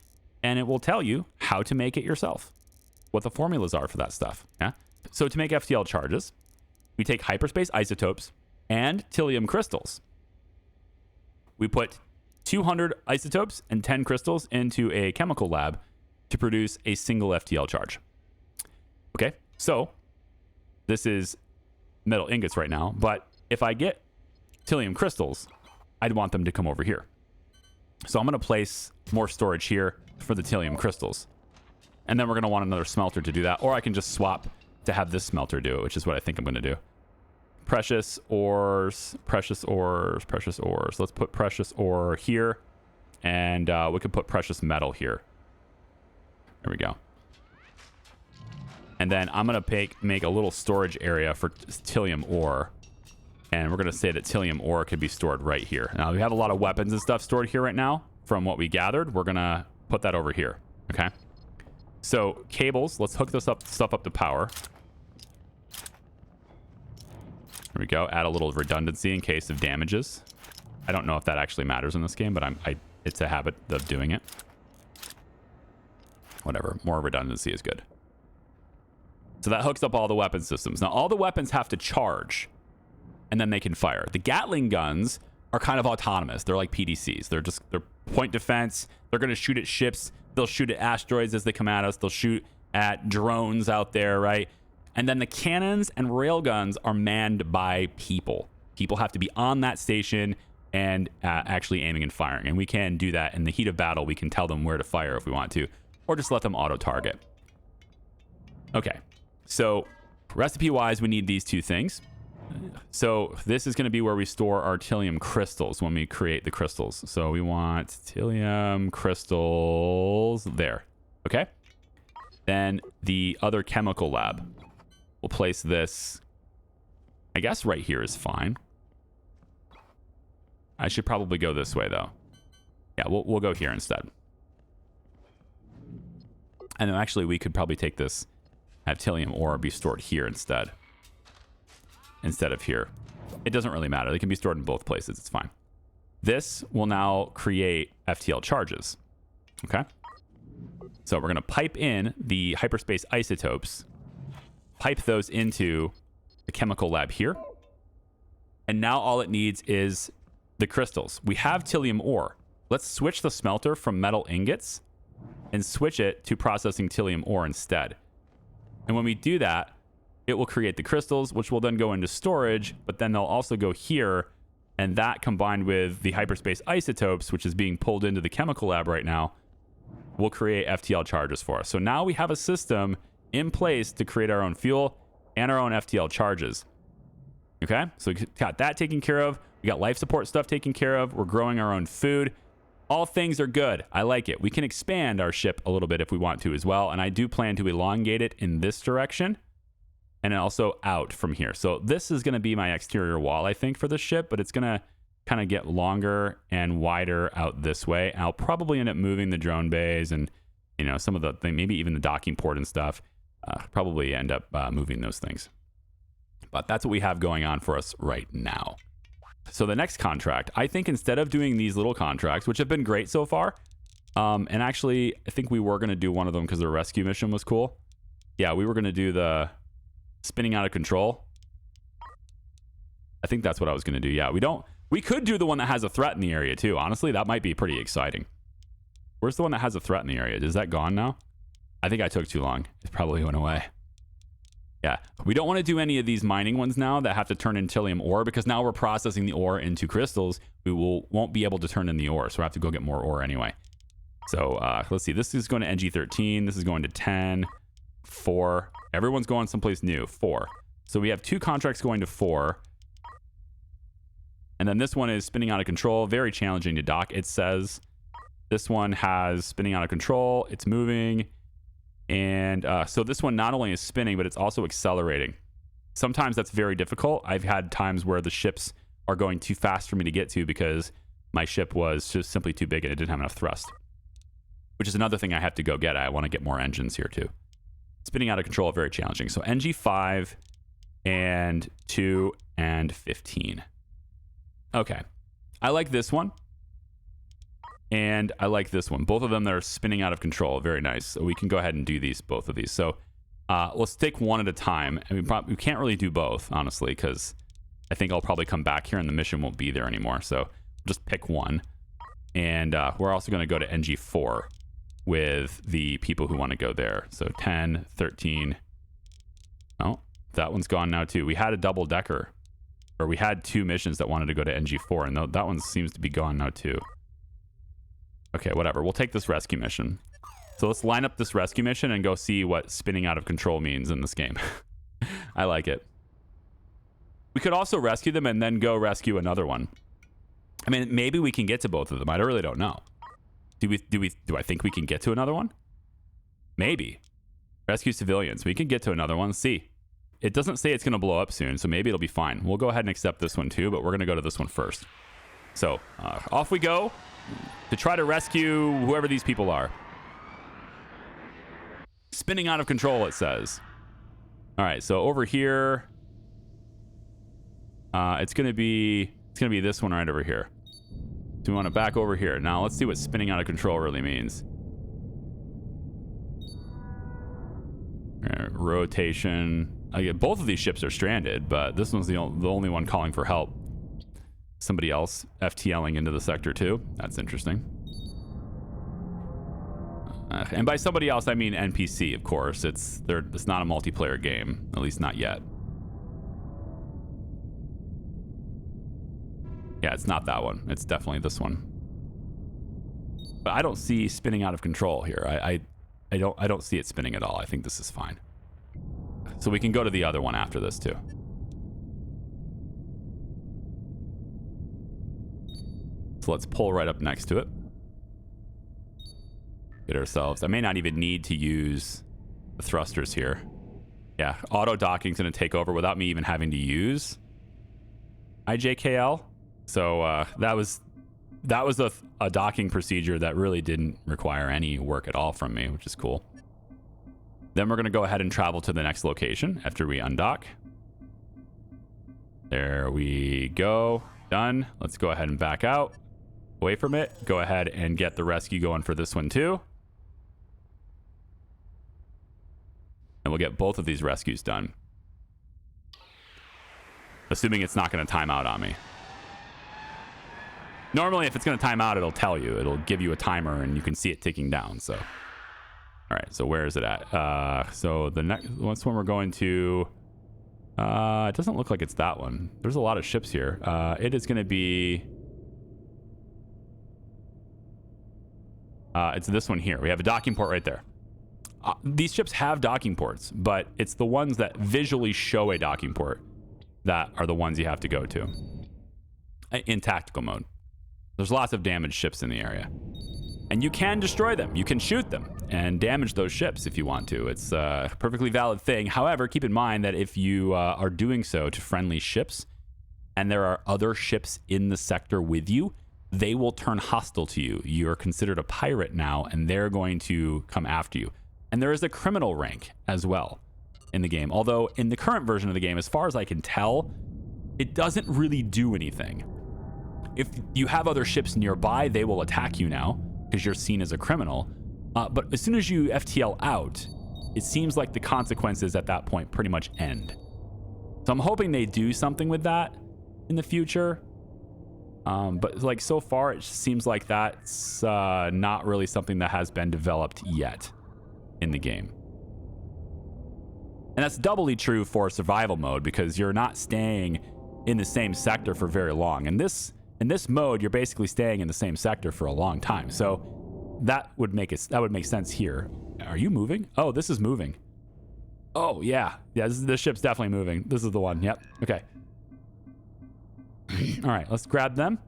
and it will tell you how to make it yourself, what the formulas are for that stuff. Yeah. So to make FTL charges, we take hyperspace isotopes and Tilium crystals. We put 200 isotopes and 10 crystals into a chemical lab to produce a single FTL charge. Okay, so this is metal ingots right now, but if I get Tilium crystals, I'd want them to come over here. So I'm going to place more storage here for the Tilium crystals. And then we're going to want another smelter to do that, or I can just swap to have this smelter do it, which is what I think I'm going to do. Precious ores, precious ores, precious ores. Let's put precious ore here, and we could put precious metal here. There we go. And then I'm going to make a little storage area for Tilium ore. And we're going to say that Tilium ore could be stored right here. Now, we have a lot of weapons and stuff stored here right now from what we gathered. We're going to put that over here. Okay. So cables, let's hook this stuff up to power. There we go. Add a little redundancy in case of damages. I don't know if that actually matters in this game, but it's a habit of doing it. Whatever, more redundancy is good. So that hooks up all the weapon systems. Now all the weapons have to charge and then they can fire. The Gatling guns are kind of autonomous. They're like PDCs. They're point defense. They're going to shoot at ships. They'll shoot at asteroids as they come at us. They'll shoot at drones out there, right? And then the cannons and railguns are manned by people. People have to be on that station and actually aiming and firing. And we can do that in the heat of battle. We can tell them where to fire if we want to, or just let them auto-target. Okay, so recipe-wise, we need these two things. So this is going to be where we store our Tilium crystals when we create the crystals. So we want Tilium crystals there. Okay. Then the other chemical lab. We'll place this, I guess right here is fine. I should probably go this way though. Yeah, we'll go here instead. And then actually we could probably take this, have Tilium ore be stored here instead of here. It doesn't really matter. They can be stored in both places. It's fine. This will now create FTL charges. Okay. So we're going to pipe in the hyperspace isotopes, pipe those into the chemical lab here. And now all it needs is the crystals. We have Tilium ore. Let's switch the smelter from metal ingots and switch it to processing Tilium ore instead. And when we do that, it will create the crystals, which will then go into storage, but then they'll also go here And that combined with the hyperspace isotopes, which is being pulled into the chemical lab right now, will create FTL charges for us. So now we have a system in place to create our own fuel and our own FTL charges. Okay, so we got that taken care of. We got life support stuff taken care of. We're growing our own food. All things are good. I like it. We can expand our ship a little bit if we want to as well. And I do plan to elongate it in this direction and also out from here. So this is going to be my exterior wall, I think, for this ship, but it's going to kind of get longer and wider out this way. And I'll probably end up moving the drone bays and, you know, some of the thing, maybe even the docking port and stuff. Probably end up moving those things. But that's what we have going on for us right now. So the next contract, I think instead of doing these little contracts, which have been great so far, and actually I think we were going to do one of them because the rescue mission was cool. Yeah, we were going to do the spinning out of control. I think that's what I was going to do. Yeah, we could do the one that has a threat in the area too. Honestly, that might be pretty exciting. Where's the one that has a threat in the area? Is that gone now? I think I took too long. It probably went away. Yeah, we don't want to do any of these mining ones now that have to turn in Tillium ore, because now we're processing the ore into crystals. We won't be able to turn in the ore, so we'll have to go get more ore anyway. So let's see. This is going to NG13. This is going to 10, 4. Everyone's going someplace new. 4. So we have 2 contracts going to 4. And then this one is spinning out of control. Very challenging to dock, it says. This one has spinning out of control. It's moving. And so this one not only is spinning, but it's also accelerating. Sometimes that's very difficult. I've had times where the ships are going too fast for me to get to because my ship was just simply too big and it didn't have enough thrust, which is another thing I have to go get. I want to get more engines here too. Spinning out of control, very challenging. So NG5 and 2 and 15. Okay. I like this one. And I like this one. Both of them that are spinning out of control. Very nice. So we can go ahead and do both of these. So let's take one at a time. And we can't really do both, honestly, because I think I'll probably come back here and the mission won't be there anymore. So just pick one. And we're also going to go to NG4 with the people who want to go there. So 10, 13. Oh, that one's gone now too. We had a double decker, or we had 2 missions that wanted to go to NG4, and that one seems to be gone now too. Okay, whatever. We'll take this rescue mission. So let's line up this rescue mission and go see what spinning out of control means in this game. I like it. We could also rescue them and then go rescue another one. I mean, maybe we can get to both of them. I really don't know. Do I think we can get to another one? Maybe. Rescue civilians. We can get to another one. Let's see. It doesn't say it's going to blow up soon, so maybe it'll be fine. We'll go ahead and accept this one too, but we're going to go to this one first. So off we go to try to rescue whoever these people are. Spinning out of control, it says. All right, so over here, it's gonna be this one right over here. So we want to back over here. Now let's see what spinning out of control really means. Rotation. Both of these ships are stranded, but this one's the only one calling for help. Somebody else FTLing into the sector too. That's interesting. And by somebody else, I mean NPC, of course. It's not a multiplayer game, at least not yet. Yeah, it's not that one. It's definitely this one. But I don't see spinning out of control here. I don't see it spinning at all. I think this is fine. So we can go to the other one after this too. So let's pull right up next to it. Get ourselves. I may not even need to use the thrusters here. Yeah, auto docking's going to take over without me even having to use IJKL. So that was a docking procedure that really didn't require any work at all from me, which is cool. Then we're going to go ahead and travel to the next location after we undock. There we go. Done. Let's go ahead and back out. Away from it. Go ahead and get the rescue going for this one too. And we'll get both of these rescues done. Assuming it's not going to time out on me. Normally, if it's going to time out, it'll tell you. It'll give you a timer and you can see it ticking down. So, all right. So where is it at? So the next one we're going to It doesn't look like it's that one. There's a lot of ships here. It is going to be... it's this one here. We have a docking port right there. These ships have docking ports, but it's the ones that visually show a docking port that are the ones you have to go to in tactical mode. There's lots of damaged ships in the area. And you can destroy them. You can shoot them and damage those ships if you want to. It's a perfectly valid thing. However, keep in mind that if you are doing so to friendly ships and there are other ships in the sector with you, they will turn hostile to you. You are considered a pirate now, and they're going to come after you. And there is a criminal rank as well in the game. Although in the current version of the game, as far as I can tell, it doesn't really do anything. If you have other ships nearby, they will attack you now because you're seen as a criminal. But as soon as you FTL out, it seems like the consequences at that point pretty much end. So I'm hoping they do something with that in the future. But like so far, it just seems like that's not really something that has been developed yet in the game. And that's doubly true for survival mode because you're not staying in the same sector for very long. In this mode, you're basically staying in the same sector for a long time. So that would make sense here. Are you moving? Oh, this is moving. Oh yeah, this ship's definitely moving. This is the one. Yep. Okay. All right, let's grab them.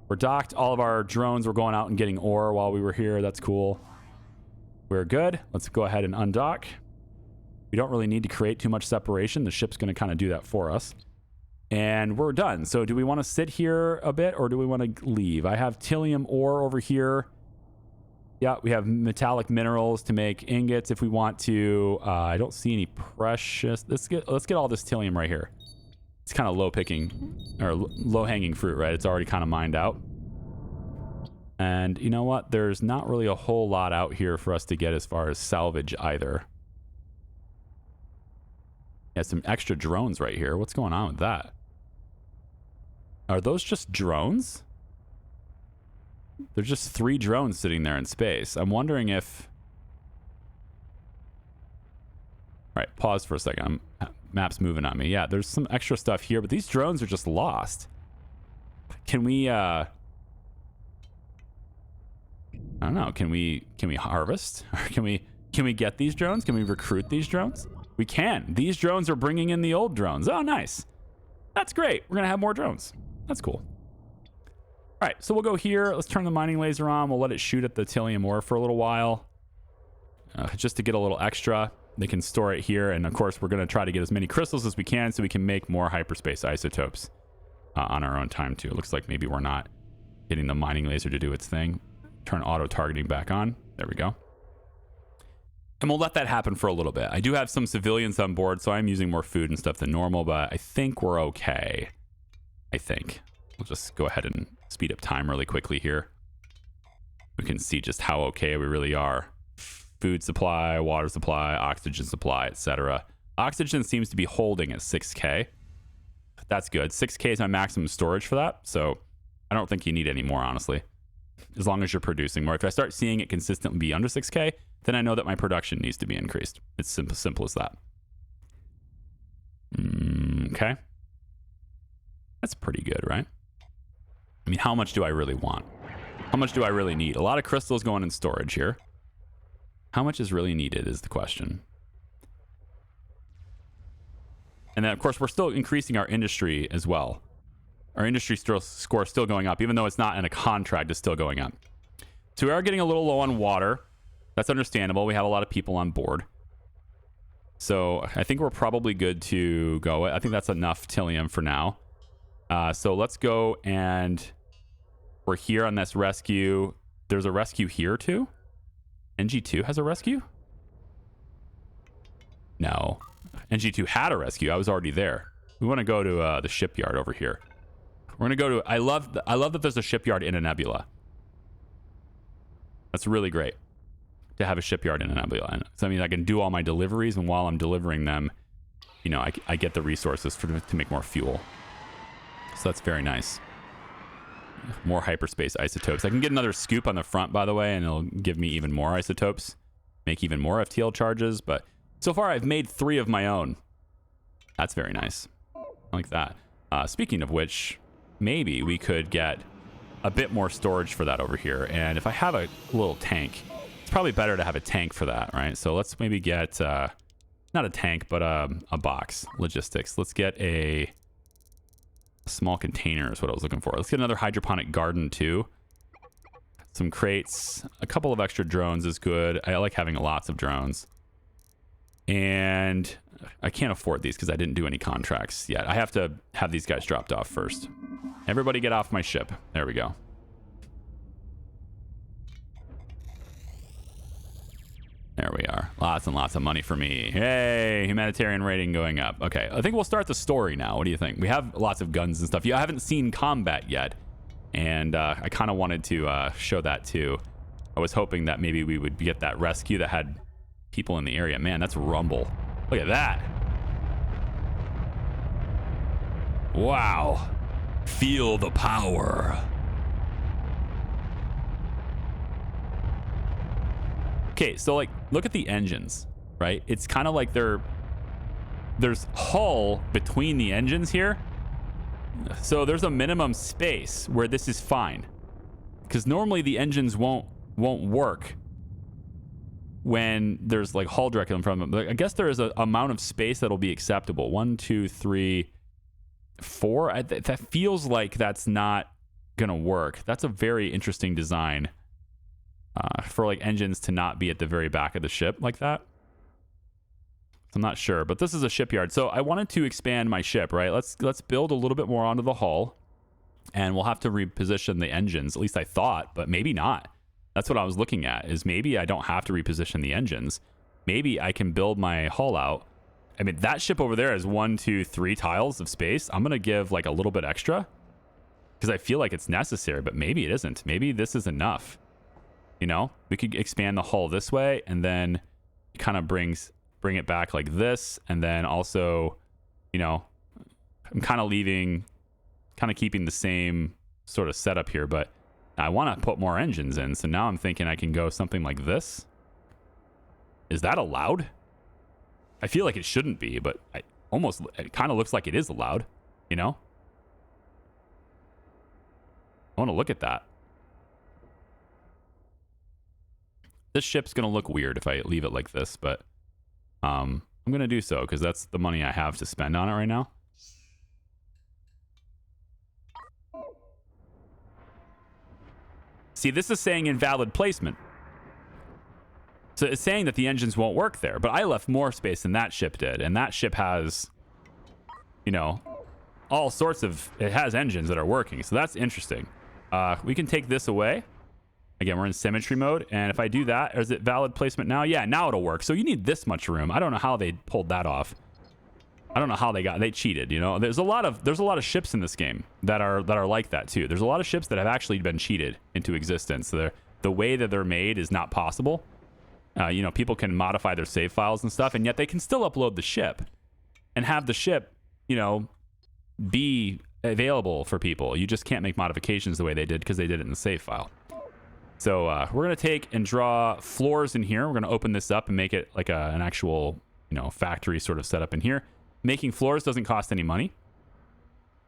We're docked. All of our drones were going out and getting ore while we were here. That's cool. We're good. Let's go ahead and undock. We don't really need to create too much separation. The ship's going to kind of do that for us. And we're done. So do we want to sit here a bit or do we want to leave? I have Tilium ore over here. Yeah, we have metallic minerals to make ingots if we want to. I don't see any precious. Let's get all this Tilium right here. It's kind of low hanging fruit, right? It's already kind of mined out. And you know what? There's not really a whole lot out here for us to get as far as salvage either. Yeah, some extra drones right here. What's going on with that? Are those just drones? There's just 3 drones sitting there in space. I'm wondering if... All right, pause for a second. Map's moving on me. Yeah, there's some extra stuff here, but these drones are just lost. Can we, I don't know. Can we harvest? Or can we get these drones? Can we recruit these drones? We can. These drones are bringing in the old drones. Oh, nice. That's great. We're going to have more drones. That's cool. All right, so we'll go here. Let's turn the mining laser on. We'll let it shoot at the Tilium ore for a little while. Just to get a little extra. They can store it here. And of course, we're going to try to get as many crystals as we can so we can make more hyperspace isotopes on our own time too. It looks like maybe we're not getting the mining laser to do its thing. Turn auto targeting back on. There we go. And we'll let that happen for a little bit. I do have some civilians on board, so I'm using more food and stuff than normal, but I think we're okay. I think. We'll just go ahead and speed up time really quickly here. We can see just how okay we really are. Food supply, water supply, oxygen supply, etc. Oxygen seems to be holding at 6K. That's good. 6K is my maximum storage for that, so I don't think you need any more, honestly. As long as you're producing more. If I start seeing it consistently be under 6K, then I know that my production needs to be increased. It's simple as that. Okay. That's pretty good, right? I mean, how much do I really want? How much do I really need? A lot of crystals going in storage here. How much is really needed is the question. And then, of course, we're still increasing our industry as well. Our industry score is still going up, even though it's not in a contract, it's still going up. So we are getting a little low on water. That's understandable. We have a lot of people on board. So I think we're probably good to go. I think that's enough Tilium for now. So let's go, and we're here on this rescue. There's a rescue here too? NG2 has a rescue? No. NG2 had a rescue. I was already there. We want to go to the shipyard over here. We're going to go to... I love that there's a shipyard in a nebula. That's really great to have a shipyard in a nebula. So, I mean, I can do all my deliveries, and while I'm delivering them, you know, I get the resources to make more fuel. So that's very nice. More hyperspace isotopes. I can get another scoop on the front, by the way, and it'll give me even more isotopes. Make even more FTL charges, but so far I've made 3 of my own. That's very nice. I like that. Speaking of which, maybe we could get a bit more storage for that over here. And if I have a little tank, it's probably better to have a tank for that, right? So let's maybe get, not a tank, but a box. Logistics. Let's get a small container is what I was looking for. Let's get another hydroponic garden too. Some crates. A couple of extra drones is good. I like having lots of drones. And I can't afford these because I didn't do any contracts yet. I have to have these guys dropped off first. Everybody get off my ship. There we go. There we are. Lots and lots of money for me. Hey, humanitarian rating going up. Okay, I think we'll start the story now. What do you think? We have lots of guns and stuff. I haven't seen combat yet. And I kind of wanted to show that too. I was hoping that maybe we would get that rescue that had people in the area. Man, that's rumble. Look at that. Wow. Feel the power. Okay, so like, look at the engines, right? It's kind of like there's hull between the engines here. So there's a minimum space where this is fine. Because normally the engines won't work when there's like hull directly in front of them. I guess there is an amount of space that'll be acceptable. 1, 2, 3, 4. That feels like that's not gonna work. That's a very interesting design for like engines to not be at the very back of the ship like that. I'm not sure, but this is a shipyard. So I wanted to expand my ship, right? Let's build a little bit more onto the hull, and we'll have to reposition the engines. At least I thought, but maybe not. That's what I was looking at, is maybe I don't have to reposition the engines. Maybe I can build my hull out. I mean, that ship over there has 1, 2, 3 tiles of space. I'm going to give like a little bit extra because I feel like it's necessary, but maybe it isn't. Maybe this is enough. You know, we could expand the hull this way, and then it kind of bring it back like this. And then also, you know, I'm kind of keeping the same sort of setup here, but I want to put more engines in. So now I'm thinking I can go something like this. Is that allowed? I feel like it shouldn't be, but it kind of looks like it is allowed, you know? I want to look at that. This ship's going to look weird if I leave it like this, but I'm going to do so because that's the money I have to spend on it right now. See, this is saying invalid placement. So it's saying that the engines won't work there, but I left more space than that ship did. And that ship has, you know, all sorts of, it has engines that are working. So that's interesting. We can take this away. Again, we're in symmetry mode. And if I do that, is it valid placement now? Yeah, now it'll work. So you need this much room. I don't know how they pulled that off. I don't know how they cheated, you know. There's a lot of ships in this game that are like that too. There's a lot of ships that have actually been cheated into existence. So the way that they're made is not possible. You know, people can modify their save files and stuff, and yet they can still upload the ship and have the ship, you know, be available for people. You just can't make modifications the way they did because they did it in the save file. So we're going to take and draw floors in here. We're going to open this up and make it like an actual, you know, factory sort of setup in here. Making floors doesn't cost any money.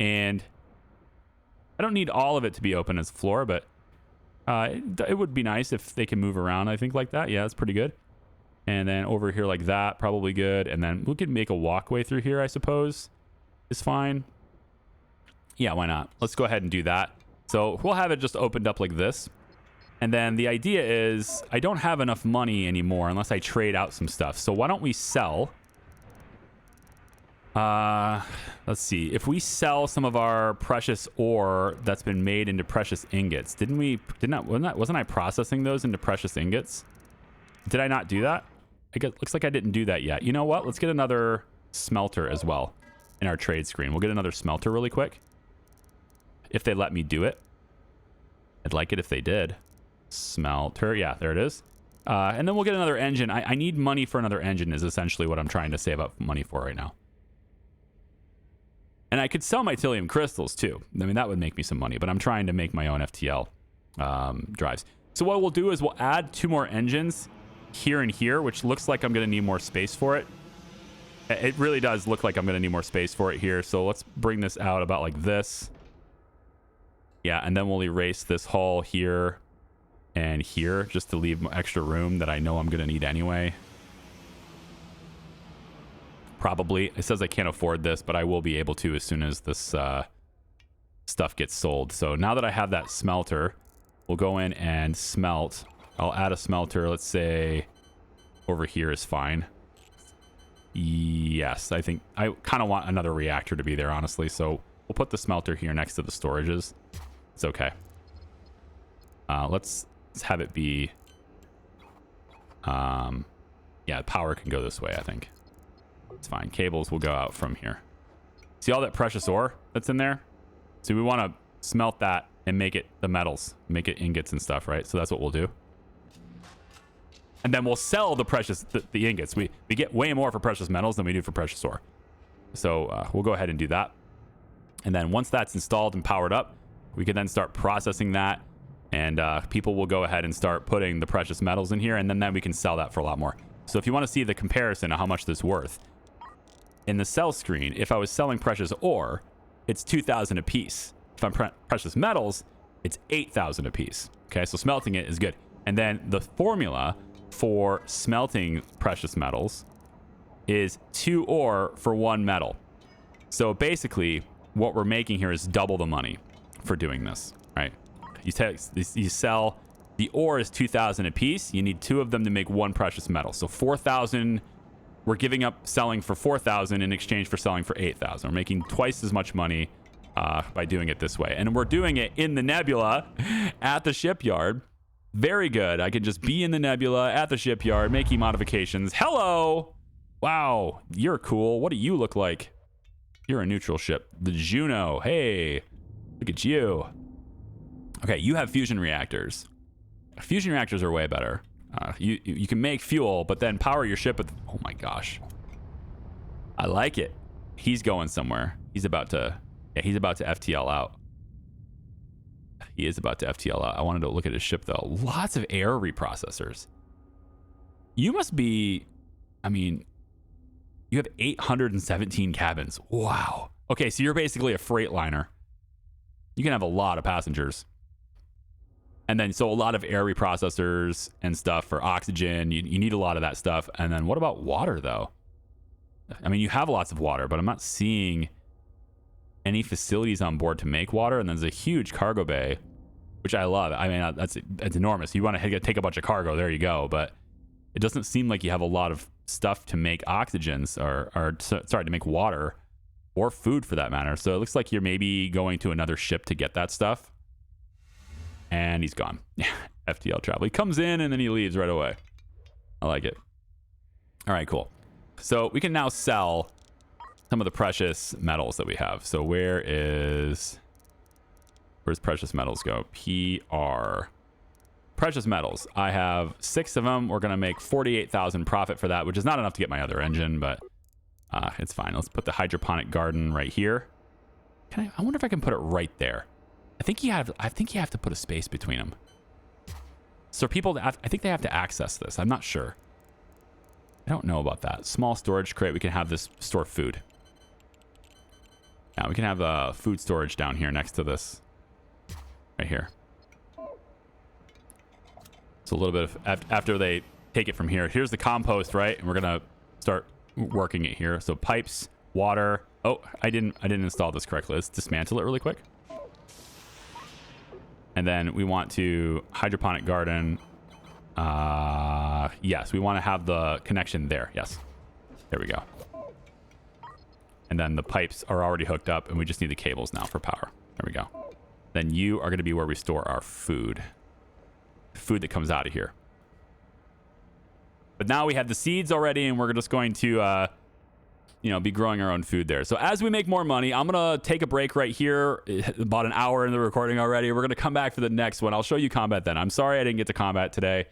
And I don't need all of it to be open as a floor, but it would be nice if they can move around, I think, like that. Yeah, that's pretty good. And then over here like that, probably good. And then we could make a walkway through here, I suppose, is fine. Yeah, why not? Let's go ahead and do that. So we'll have it just opened up like this. And then the idea is I don't have enough money anymore unless I trade out some stuff. So why don't we sell? Let's see. If we sell some of our precious ore that's been made into precious ingots, wasn't I processing those into precious ingots? Did I not do that? Looks like I didn't do that yet. You know what? Let's get another smelter as well in our trade screen. We'll get another smelter really quick. If they let me do it. I'd like it if they did. Smelter. Yeah, there it is. And then we'll get another engine. I need money for another engine is essentially what I'm trying to save up money for right now. And I could sell my Tilium crystals too. I mean, that would make me some money, but I'm trying to make my own FTL drives. So what we'll do is we'll add 2 more engines here and here, which looks like I'm going to need more space for it. It really does look like I'm going to need more space for it here. So let's bring this out about like this. Yeah, and then we'll erase this hull here and here just to leave extra room that I know I'm going to need anyway. Probably. It says I can't afford this, but I will be able to as soon as this stuff gets sold. So now that I have that smelter, we'll go in and smelt. I'll add a smelter. Let's say over here is fine. Yes, I think I kind of want another reactor to be there, honestly. So we'll put the smelter here next to the storages. It's okay. Let's have it be... yeah, power can go this way, I think. It's fine. Cables will go out from here. See all that precious ore that's in there? So we want to smelt that and make it the metals. Make it ingots and stuff, right? So that's what we'll do. And then we'll sell the precious, the ingots. We get way more for precious metals than we do for precious ore. So we'll go ahead and do that. And then once that's installed and powered up, we can then start processing that. And people will go ahead and start putting the precious metals in here. And then we can sell that for a lot more. So if you want to see the comparison of how much this is worth, in the sell screen, if I was selling precious ore, it's 2,000 a piece. If I'm precious metals, it's 8,000 a piece. Okay, so smelting it is good. And then the formula for smelting precious metals is 2 ore for 1 metal. So basically, what we're making here is double the money for doing this, right? You sell, the ore is 2,000 a piece. You need 2 of them to make 1 precious metal. So 4,000, we're giving up selling for 4,000 in exchange for selling for 8,000. We're making twice as much money by doing it this way. And we're doing it in the nebula at the shipyard. Very good. I can just be in the nebula at the shipyard making modifications. Hello. Wow. You're cool. What do you look like? You're a neutral ship. The Juno. Hey, look at you. Okay, you have fusion reactors. Fusion reactors are way better. You can make fuel, but then power your ship with... Oh my gosh. I like it. He's going somewhere. He's about to... Yeah, he's about to FTL out. He is about to FTL out. I wanted to look at his ship, though. Lots of air reprocessors. You must be... I mean... You have 817 cabins. Wow. Okay, so you're basically a freight liner. You can have a lot of passengers. And then, so a lot of air reprocessors and stuff for oxygen. You need a lot of that stuff. And then what about water, though? I mean, you have lots of water, but I'm not seeing any facilities on board to make water. And there's a huge cargo bay, which I love. I mean, that's enormous. You want to take a bunch of cargo, there you go. But it doesn't seem like you have a lot of stuff to make oxygens or sorry, to make water or food for that matter. So it looks like you're maybe going to another ship to get that stuff. And he's gone. FTL travel. He comes in and then he leaves right away. I like it. All right, cool. So we can now sell some of the precious metals that we have. So where's precious metals go? PR. Precious metals. I have 6 of them. We're going to make 48,000 profit for that, which is not enough to get my other engine, but it's fine. Let's put the hydroponic garden right here. I wonder if I can put it right there. I think you have to put a space between them. So I think they have to access this. I'm not sure. I don't know about that. Small storage crate. We can have this store food. Now we can have food storage down here next to this. Right here. So a little bit of after they take it from here. Here's the compost, right? And we're gonna start working it here. So pipes, water. Oh, I didn't install this correctly. Let's dismantle it really quick. And then we want to hydroponic garden. Yes, we want to have the connection there. Yes. There we go. And then the pipes are already hooked up and we just need the cables now for power. There we go. Then you are going to be where we store our food. Food that comes out of here. But now we have the seeds already and we're just going to be growing our own food there. So as we make more money, I'm going to take a break right here. About an hour in the recording already. We're going to come back for the next one. I'll show you combat then. I'm sorry I didn't get to combat today.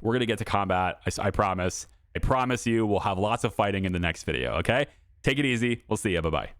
We're going to get to combat. I promise. I promise you we'll have lots of fighting in the next video, okay? Take it easy. We'll see you. Bye-bye.